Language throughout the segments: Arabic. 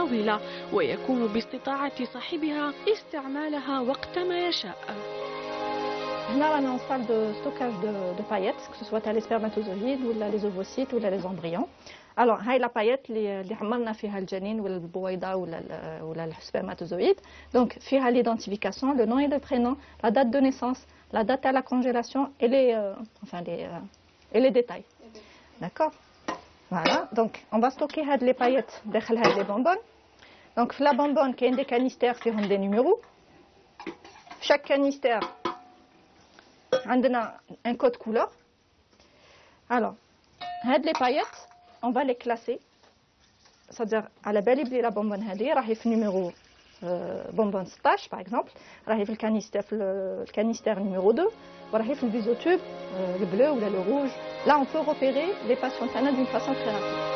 طويلة، ويكون باستطاعة صاحبها استعمالها وقتما يشاء. هنا رانا en salle de stockage de paillettes, que ce soit les spermatozoïdes ولا les ovocytes ولا les embryons. Alors هاي لا بايت اللي عملنا فيها الجنين ولا البويضة ولا السpermatozoïde. Donc فيها l'identification, le nom et le prénom, la date de naissance, la date à la congélation et les détails. D'accord. Voilà. Donc on va stocker هاد les paillettes داخل هاد les bonbonnes. Donc في la bonbonne كاين des canistères فيهم des numéros. Chaque canister عندنا un code couleur. Alors هاد les paillettes on va les classer. C'est-à-dire على بالي بلي لا bonbonne هذه راهي في numéro bonbonne 16 par exemple, راهي في الكانيستير numéro 2 وراهي في البيزوتوب le bleu ou le rouge. Là on peut repérer les patients تاعنا d'une façon très rapide.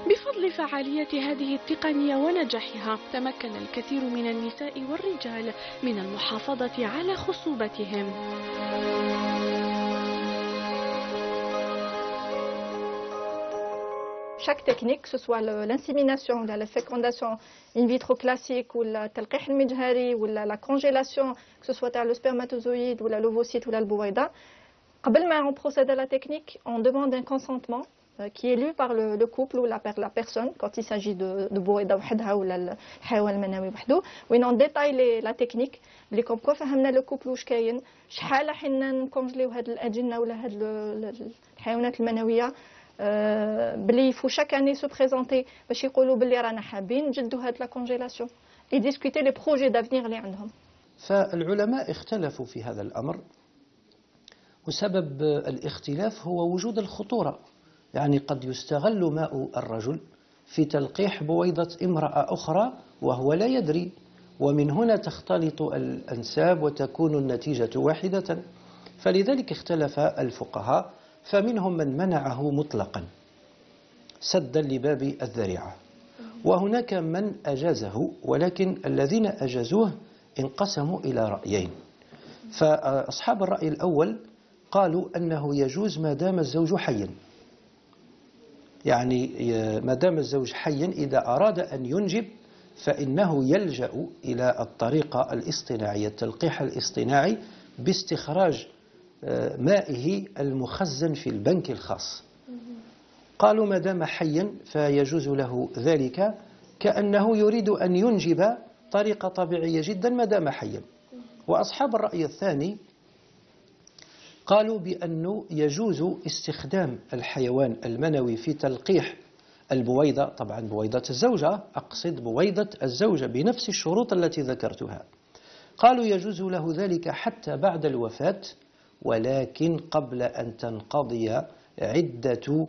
بفضل فعالية هذه التقنية ونجاحها تمكن الكثير من النساء والرجال من المحافظة على خصوبتهم. Chaque technique, que ce soit l'insémination, la fécondation in vitro classique ou la تلقيح المجهري ou la congélation, que ce soit le spermatozoïde ou l'ovocyte ou l'albouïda, قبل ما on procède à la technique, on demande un consentement qui est lu par le couple ou la personne quand il s'agit de بويضة وحدها ولا الحيوان المنوي وحده. وين on détaille la technique اللي كوم كوا فهمنا لو كوبل واش كاين شحال حنا نكونجليو هاد الاجنه ولا هاد الحيوانات المنويه بلي يفو chaque année se présenter باش يقولوا بلي رانا حابين نجدوا هاد لا كونجيلاسيون et discuter les projets d'avenir اللي عندهم. فالعلماء اختلفوا في هذا الأمر، وسبب الاختلاف هو وجود الخطورة. يعني قد يستغل ماء الرجل في تلقيح بويضة امرأة أخرى وهو لا يدري، ومن هنا تختلط الأنساب وتكون النتيجة واحدة. فلذلك اختلف الفقهاء، فمنهم من منعه مطلقا سدا لباب الذريعة، وهناك من أجازه، ولكن الذين أجازوه انقسموا إلى رأيين. فأصحاب الرأي الأول قالوا أنه يجوز ما دام الزوج حيا، يعني ما دام الزوج حيا إذا أراد أن ينجب فإنه يلجأ إلى الطريقة الاصطناعية، التلقيح الاصطناعي باستخراج مائه المخزن في البنك الخاص. قالوا ما دام حيا فيجوز له ذلك، كأنه يريد أن ينجب طريقة طبيعية جدا ما دام حيا. وأصحاب الرأي الثاني قالوا بأنه يجوز استخدام الحيوان المنوي في تلقيح البويضة، طبعا بويضة الزوجة، أقصد بويضة الزوجة بنفس الشروط التي ذكرتها. قالوا يجوز له ذلك حتى بعد الوفاة، ولكن قبل أن تنقضي عدة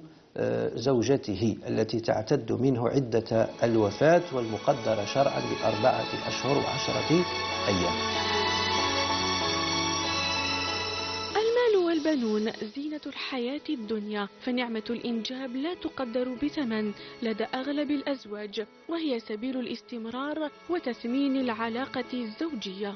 زوجته التي تعتد منه عدة الوفاة، والمقدرة شرعا ب4 أشهر و10 أيام. والبنون زينة الحياة الدنيا، فنعمة الإنجاب لا تقدر بثمن لدى أغلب الأزواج، وهي سبيل الاستمرار وتثمين العلاقة الزوجية.